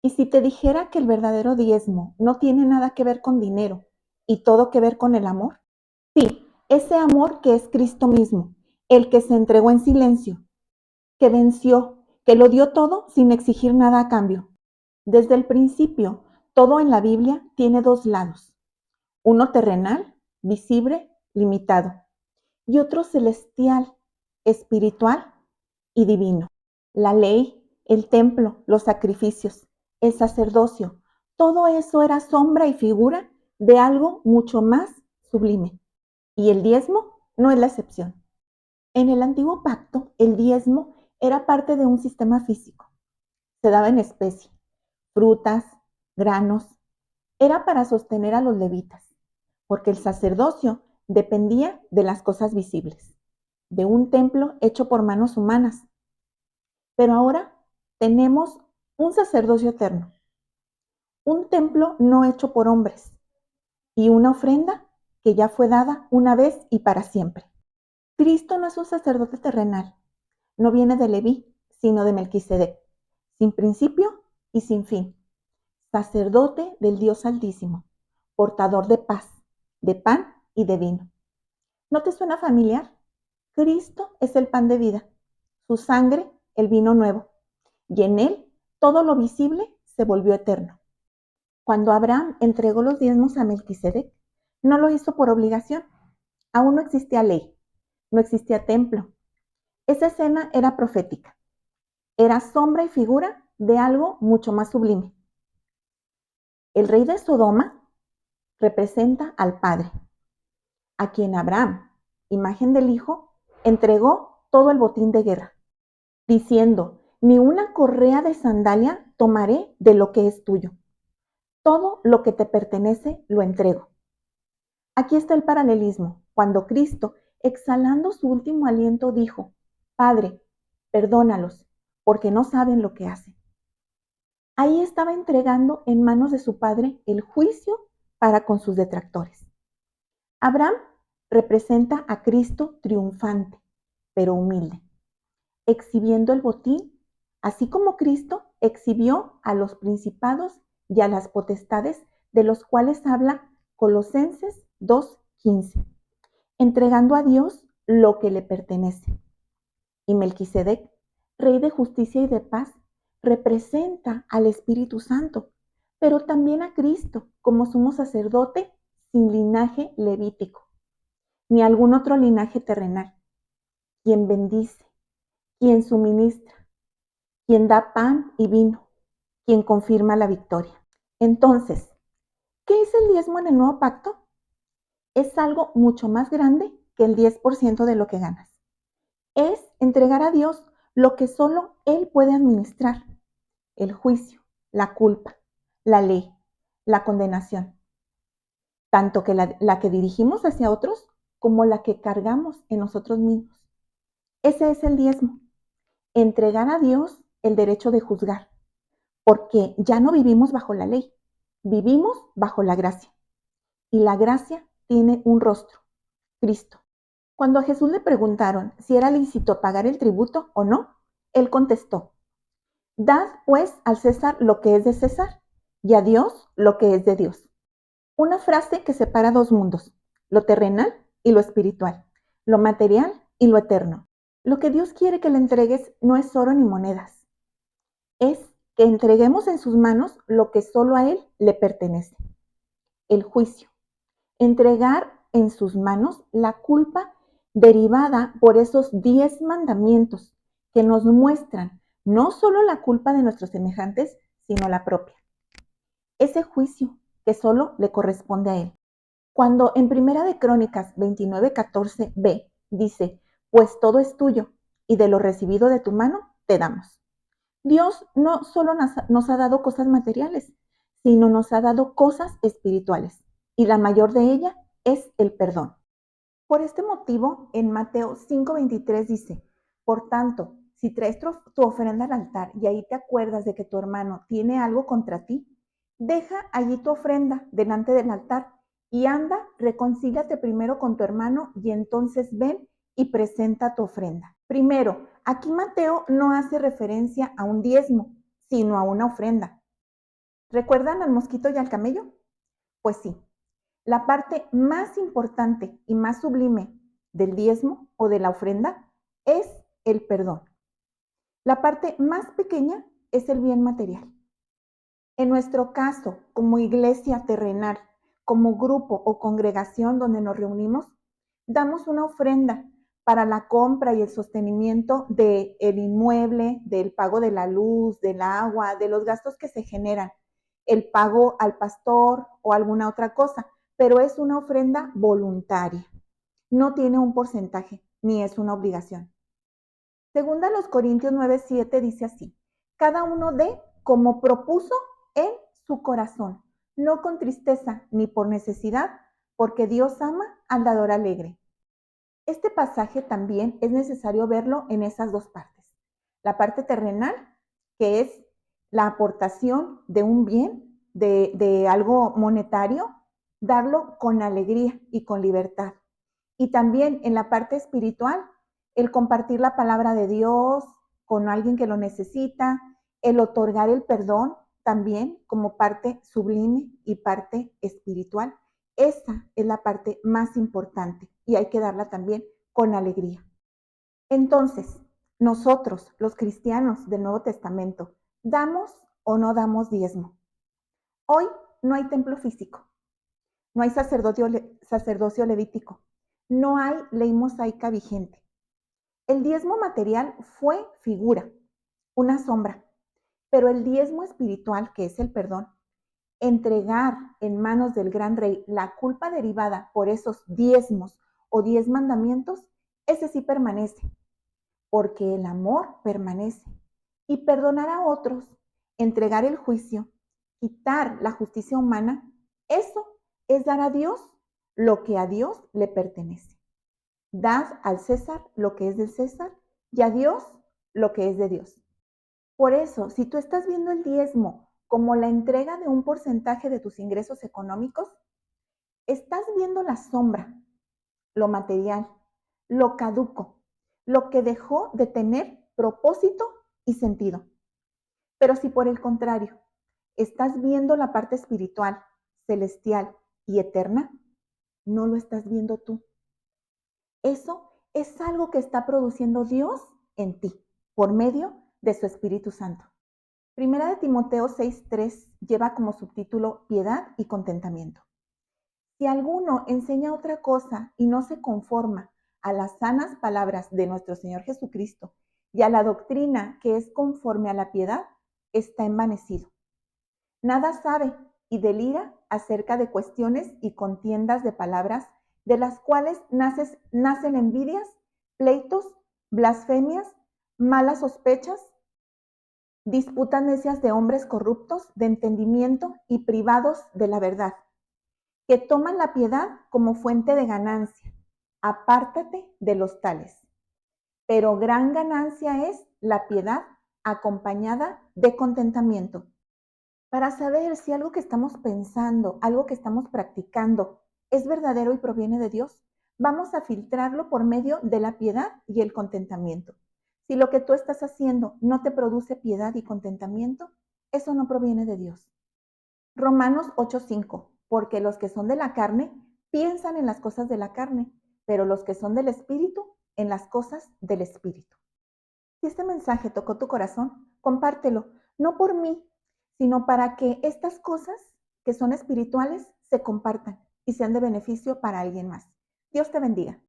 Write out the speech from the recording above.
Y si te dijera que el verdadero diezmo no tiene nada que ver con dinero y todo que ver con el amor, sí, ese amor que es Cristo mismo, el que se entregó en silencio, que venció, que lo dio todo sin exigir nada a cambio. Desde el principio, todo en la Biblia tiene dos lados, uno terrenal, visible, limitado, y otro celestial, espiritual y divino. La ley, el templo, los sacrificios, el sacerdocio, todo eso era sombra y figura de algo mucho más sublime. Y el diezmo no es la excepción. En el antiguo pacto, el diezmo era parte de un sistema físico. Se daba en especie, frutas, granos. Era para sostener a los levitas, porque el sacerdocio dependía de las cosas visibles, de un templo hecho por manos humanas. Pero ahora tenemos un sacerdocio eterno, un templo no hecho por hombres y una ofrenda que ya fue dada una vez y para siempre. Cristo no es un sacerdote terrenal, no viene de Leví, sino de Melquisedec, sin principio y sin fin, sacerdote del Dios Altísimo, portador de paz, de pan y de vino. ¿No te suena familiar? Cristo es el pan de vida, su sangre el vino nuevo, y en él todo lo visible se volvió eterno. Cuando Abraham entregó los diezmos a Melquisedec, no lo hizo por obligación. Aún no existía ley, no existía templo. Esa escena era profética, era sombra y figura de algo mucho más sublime. El rey de Sodoma representa al Padre, a quien Abraham, imagen del Hijo, entregó todo el botín de guerra, diciendo, ni una correa de sandalia tomaré de lo que es tuyo. Todo lo que te pertenece lo entrego. Aquí está el paralelismo, cuando Cristo, exhalando su último aliento, dijo, Padre, perdónalos, porque no saben lo que hacen. Ahí estaba entregando en manos de su Padre el juicio para con sus detractores. Abraham representa a Cristo triunfante, pero humilde, exhibiendo el botín, así como Cristo exhibió a los principados y a las potestades de los cuales habla Colosenses 2:15, entregando a Dios lo que le pertenece. Y Melquisedec, rey de justicia y de paz, representa al Espíritu Santo, pero también a Cristo como sumo sacerdote sin linaje levítico, ni algún otro linaje terrenal, quien bendice, quien suministra, quien da pan y vino, quien confirma la victoria. Entonces, ¿qué es el diezmo en el nuevo pacto? Es algo mucho más grande que el 10% de lo que ganas. Es entregar a Dios lo que solo Él puede administrar: el juicio, la culpa, la ley, la condenación, tanto que la que dirigimos hacia otros como la que cargamos en nosotros mismos. Ese es el diezmo, entregar a Dios el derecho de juzgar, porque ya no vivimos bajo la ley, vivimos bajo la gracia. Y la gracia tiene un rostro, Cristo. Cuando a Jesús le preguntaron si era lícito pagar el tributo o no, él contestó, dad pues al César lo que es de César y a Dios lo que es de Dios. Una frase que separa dos mundos, lo terrenal y lo espiritual, lo material y lo eterno. Lo que Dios quiere que le entregues no es oro ni monedas, es que entreguemos en sus manos lo que solo a Él le pertenece, el juicio. Entregar en sus manos la culpa derivada por esos 10 mandamientos que nos muestran no solo la culpa de nuestros semejantes, sino la propia. Ese juicio que solo le corresponde a Él. Cuando en Primera de Crónicas 29:14b dice, pues todo es tuyo y de lo recibido de tu mano te damos. Dios no solo nos ha dado cosas materiales, sino nos ha dado cosas espirituales. Y la mayor de ellas es el perdón. Por este motivo, en Mateo 5:23 dice, por tanto, si traes tu ofrenda al altar y ahí te acuerdas de que tu hermano tiene algo contra ti, deja allí tu ofrenda delante del altar y anda, reconcíliate primero con tu hermano y entonces ven y presenta tu ofrenda. Primero, aquí Mateo no hace referencia a un diezmo, sino a una ofrenda. ¿Recuerdan al mosquito y al camello? Pues sí, la parte más importante y más sublime del diezmo o de la ofrenda es el perdón. La parte más pequeña es el bien material. En nuestro caso, como iglesia terrenal, como grupo o congregación donde nos reunimos, damos una ofrenda para la compra y el sostenimiento del inmueble, del pago de la luz, del agua, de los gastos que se generan, el pago al pastor o alguna otra cosa, pero es una ofrenda voluntaria. No tiene un porcentaje, ni es una obligación. Segunda los Corintios 9:7 dice así: cada uno dé como propuso en su corazón, no con tristeza ni por necesidad, porque Dios ama al dador alegre. Este pasaje también es necesario verlo en esas dos partes. La parte terrenal, que es la aportación de un bien, de algo monetario, darlo con alegría y con libertad. Y también en la parte espiritual, el compartir la palabra de Dios con alguien que lo necesita, el otorgar el perdón también como parte sublime y parte espiritual. Esa es la parte más importante y hay que darla también con alegría. Entonces, nosotros, los cristianos del Nuevo Testamento, ¿damos o no damos diezmo? Hoy no hay templo físico, no hay sacerdocio levítico, no hay ley mosaica vigente. El diezmo material fue figura, una sombra, pero el diezmo espiritual, que es el perdón, entregar en manos del gran rey la culpa derivada por esos diezmos o 10 mandamientos, ese sí permanece, porque el amor permanece. Y perdonar a otros, entregar el juicio, quitar la justicia humana, eso es dar a Dios lo que a Dios le pertenece. Dad al César lo que es del César y a Dios lo que es de Dios. Por eso, si tú estás viendo el diezmo como la entrega de un porcentaje de tus ingresos económicos, estás viendo la sombra, lo material, lo caduco, lo que dejó de tener propósito y sentido. Pero si por el contrario, estás viendo la parte espiritual, celestial y eterna, no lo estás viendo tú. Eso es algo que está produciendo Dios en ti por medio de su Espíritu Santo. Primera de Timoteo 6:3 lleva como subtítulo Piedad y contentamiento. Si alguno enseña otra cosa y no se conforma a las sanas palabras de nuestro Señor Jesucristo y a la doctrina que es conforme a la piedad, está envanecido. Nada sabe y delira acerca de cuestiones y contiendas de palabras, de las cuales nacen envidias, pleitos, blasfemias, malas sospechas, disputas necias de hombres corruptos de entendimiento y privados de la verdad, que toman la piedad como fuente de ganancia. Apártate de los tales. Pero gran ganancia es la piedad acompañada de contentamiento. Para saber si algo que estamos pensando, algo que estamos practicando, es verdadero y proviene de Dios, vamos a filtrarlo por medio de la piedad y el contentamiento. Si lo que tú estás haciendo no te produce piedad y contentamiento, eso no proviene de Dios. Romanos 8:5, porque los que son de la carne piensan en las cosas de la carne, pero los que son del Espíritu en las cosas del Espíritu. Si este mensaje tocó tu corazón, compártelo, no por mí, sino para que estas cosas que son espirituales se compartan y sean de beneficio para alguien más. Dios te bendiga.